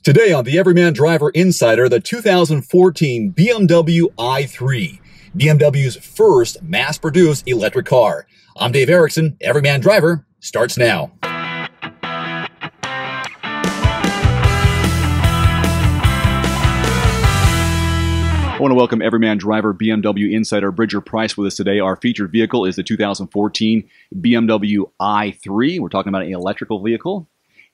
Today on the Everyman Driver Insider, the 2014 BMW i3, BMW's first mass-produced electric car. I'm Dave Erickson. Everyman Driver starts now. I want to welcome Everyman Driver BMW Insider Bridger Price with us today. Our featured vehicle is the 2014 BMW i3. We're talking about an electrical vehicle.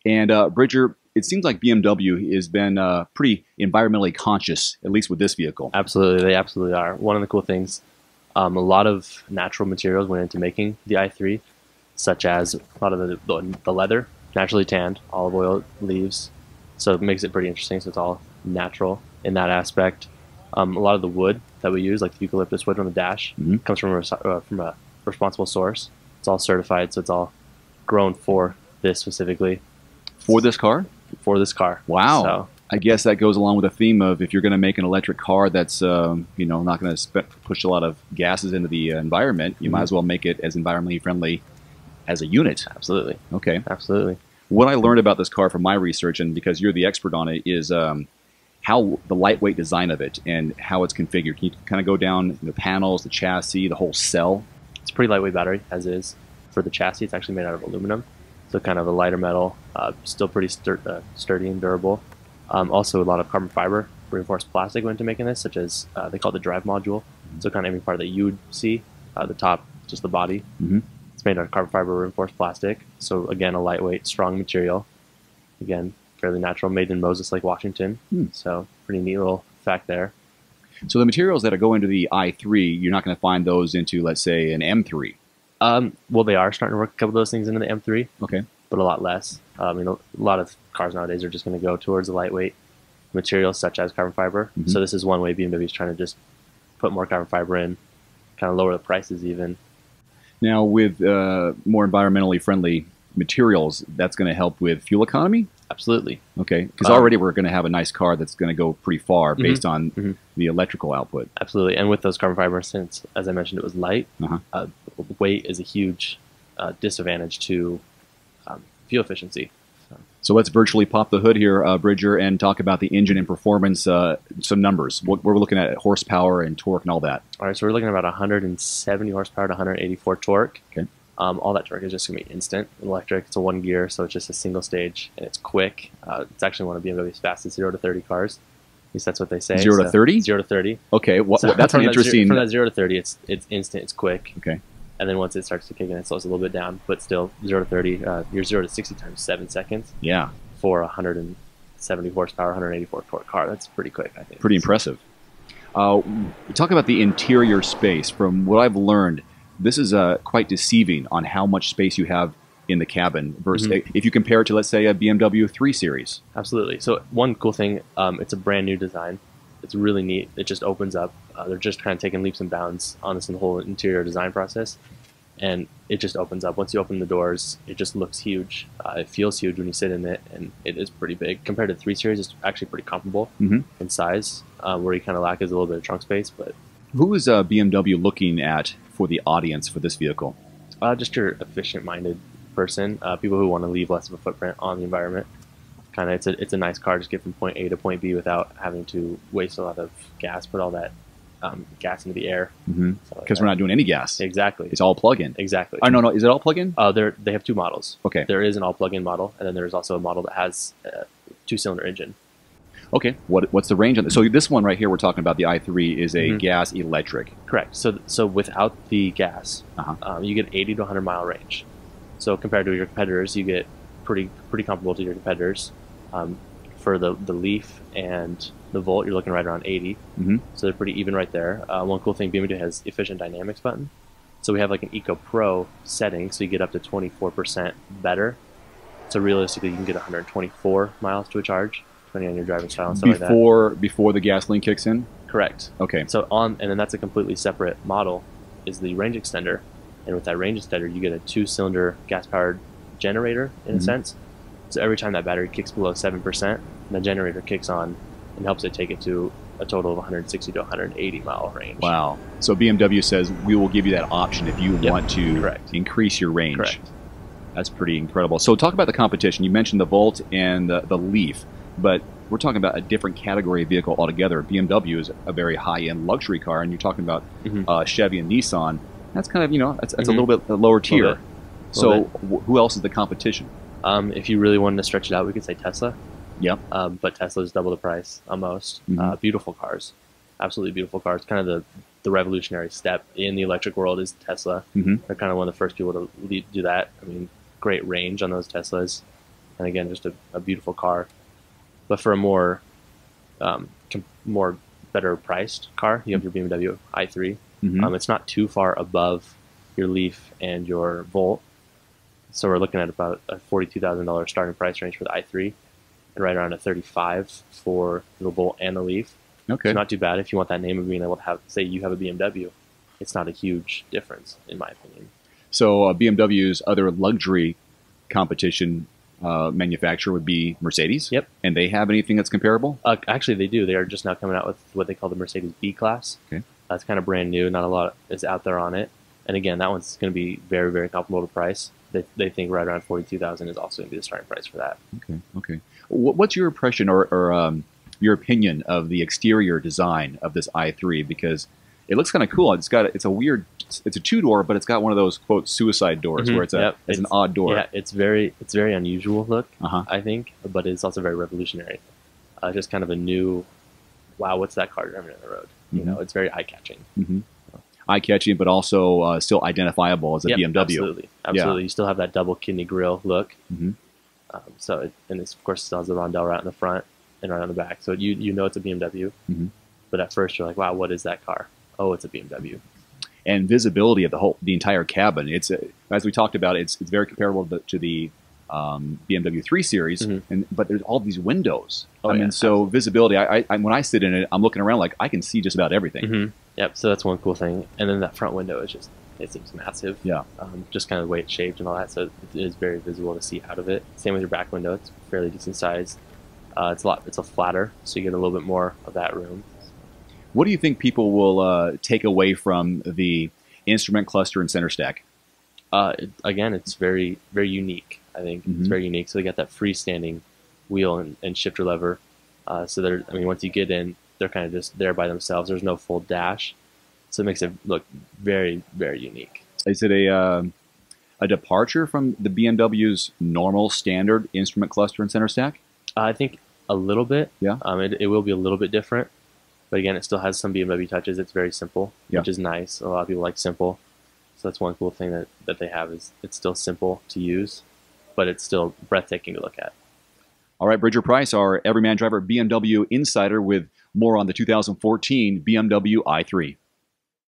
And Bridger, it seems like BMW has been pretty environmentally conscious, at least with this vehicle. Absolutely, they absolutely are. One of the cool things, a lot of natural materials went into making the i3, such as a lot of the leather, naturally tanned, olive oil, leaves. So it makes it pretty interesting, so it's all natural in that aspect. A lot of the wood that we use, like the eucalyptus wood on the dash, comes from a responsible source. It's all certified, so it's all grown for this specifically. For this car? For this car. Wow. So, I guess that goes along with the theme of if you're going to make an electric car that's not going to push a lot of gases into the environment, you might as well make it as environmentally friendly as a unit. Absolutely. Okay. Absolutely. What I learned about this car from my research, and because you're the expert on it, is how the lightweight design of it and how it's configured. Can you kind of go down the panels, the chassis, the whole cell? It's a pretty lightweight battery, as is. For the chassis, it's actually made out of aluminum, so kind of a lighter metal, still pretty sturdy and durable. Also, a lot of carbon fiber reinforced plastic went into making this, such as they call it the drive module. So kind of every part that you would see, the top, just the body. It's made out of carbon fiber reinforced plastic. So again, a lightweight, strong material. Again, fairly natural, made in Moses Lake, Washington. So pretty neat little fact there. So the materials that go into the i3, you're not going to find those into, let's say, an M3. Well, they are starting to work a couple of those things into the M3. Okay. But a lot less. A lot of cars nowadays are just going to go towards the lightweight materials such as carbon fiber. So this is one way BMW is trying to just put more carbon fiber in, kind of lower the prices even. Now, with more environmentally friendly materials, that's going to help with fuel economy? Absolutely. Okay, because already we're going to have a nice car that's going to go pretty far based on the electrical output. Absolutely, and with those carbon fibers, since, as I mentioned, it was light, weight is a huge disadvantage to fuel efficiency. So let's virtually pop the hood here, Bridger, and talk about the engine and performance, some numbers. What we're looking at horsepower and torque and all that. All right, so we're looking at about 170 horsepower to 184 torque. Okay. All that torque is just going to be instant. Electric, it's a one gear, so it's just a single stage, and it's quick. It's actually one of BMW's fastest 0 to 30 cars. At least that's what they say. 0 to 30? 0 to 30, Okay, that's an interesting... From that 0 to 30, it's instant, it's quick. Okay. And then once it starts to kick in, it slows a little bit down, but still 0 to 30, you're 0 to 60 times 7 seconds. Yeah. For a 170 horsepower, 184 torque car. That's pretty quick, I think. Pretty impressive. Talk about the interior space. From what I've learned, this is quite deceiving on how much space you have in the cabin versus if you compare it to, let's say, a BMW 3 Series. Absolutely. So one cool thing, it's a brand new design. It's really neat. It just opens up. They're just kind of taking leaps and bounds on this in the whole interior design process. And it just opens up. Once you open the doors, it just looks huge. It feels huge when you sit in it, and it is pretty big. Compared to the 3 Series, it's actually pretty comparable in size. Where you kind of lack is a little bit of trunk space. But who is BMW looking at for the audience for this vehicle? Just your efficient-minded person, people who want to leave less of a footprint on the environment. Kind of, it's a nice car, just get from point A to point B without having to waste a lot of gas, put all that gas into the air. Because we're not doing any gas. Exactly. It's all plug-in. Exactly. Oh, no, is it all plug-in? They have two models. Okay. There is an all plug-in model, and then there's also a model that has a 2-cylinder engine. Okay. What's the range on this? So this one right here we're talking about, the i3, is a gas electric. Correct. So without the gas, you get 80 to 100 mile range. So compared to your competitors, you get pretty comparable to your competitors. For the Leaf and the Volt, you're looking right around 80. So they're pretty even right there. One cool thing, BMW has Efficientdynamics button. So we have like an Eco Pro setting, so you get up to 24% better. So realistically, you can get 124 miles to a charge, depending on your driving style and stuff like that. Before the gasoline kicks in? Correct. Okay. So and then that's a completely separate model, is the range extender. And with that range extender, you get a 2-cylinder gas-powered generator, in a sense. So every time that battery kicks below 7%, the generator kicks on and helps it take it to a total of 160 to 180 mile range. Wow. So BMW says, we will give you that option if you want to increase your range. Correct. That's pretty incredible. So talk about the competition. You mentioned the Volt and the Leaf, but we're talking about a different category of vehicle altogether. BMW is a very high-end luxury car, and you're talking about Chevy and Nissan. That's kind of, you know, that's a little bit lower tier. So who else is the competition? If you really wanted to stretch it out, we could say Tesla. Yep. But Tesla's double the price almost. Beautiful cars, absolutely beautiful cars. Kind of the revolutionary step in the electric world is Tesla. They're kind of one of the first people to do that. I mean, great range on those Teslas, and again, just a beautiful car. But for a more better priced car, you have your BMW i3. It's not too far above your Leaf and your Volt, so we're looking at about a $42,000 starting price range for the i3, and right around a $35,000 for the Volt and the Leaf. Okay, so not too bad if you want that name of being able to have, say, you have a BMW. It's not a huge difference, in my opinion. So BMW's other luxury competition manufacturer would be Mercedes. Yep. And they have anything that's comparable? Actually, they do. They are just now coming out with what they call the Mercedes B-Class. Okay. That's kind of brand new. Not a lot is out there on it. And again, that one's going to be very, very comparable to price. They think right around $42,000 is also going to be the starting price for that. Okay. Okay. What's your impression or your opinion of the exterior design of this i3? Because it looks kind of cool. It's a two-door, but it's got one of those quote suicide doors where it's an odd door. Yeah, it's very unusual look, I think, but it's also very revolutionary. Just kind of a new, wow, what's that car driving on the road? You know, it's very eye-catching. Eye-catching, but also still identifiable as a BMW. Absolutely. Yeah. You still have that double kidney grille look. And this, of course, still has the rondelle right in the front and right on the back. So you know it's a BMW. But at first you're like, wow, what is that car? Oh, it's a BMW. And visibility of the entire cabin. It's as we talked about, it's very comparable to the BMW 3 Series, but there's all these windows. So absolutely. Visibility. I when I sit in it, I'm looking around like I can see just about everything. Yep. So that's one cool thing. And then that front window is it seems massive. Yeah. Just kind of the way it's shaped and all that. So it is very visible to see out of it. Same with your back window. It's fairly decent size. It's a flatter, so you get a little bit more of that room. What do you think people will take away from the instrument cluster and center stack? Again, it's very, very unique. I think it's very unique. So they got that freestanding wheel and shifter lever. So once you get in, they're kind of just there by themselves. There's no full dash, so it makes it look very, very unique. Is it a departure from the BMW's normal standard instrument cluster and center stack? I think a little bit. Yeah. It will be a little bit different. But again, it still has some BMW touches. It's very simple, which is nice. A lot of people like simple. So that's one cool thing that they have is it's still simple to use, but it's still breathtaking to look at. All right, Bridger Price, our Everyman Driver BMW Insider with more on the 2014 BMW i3.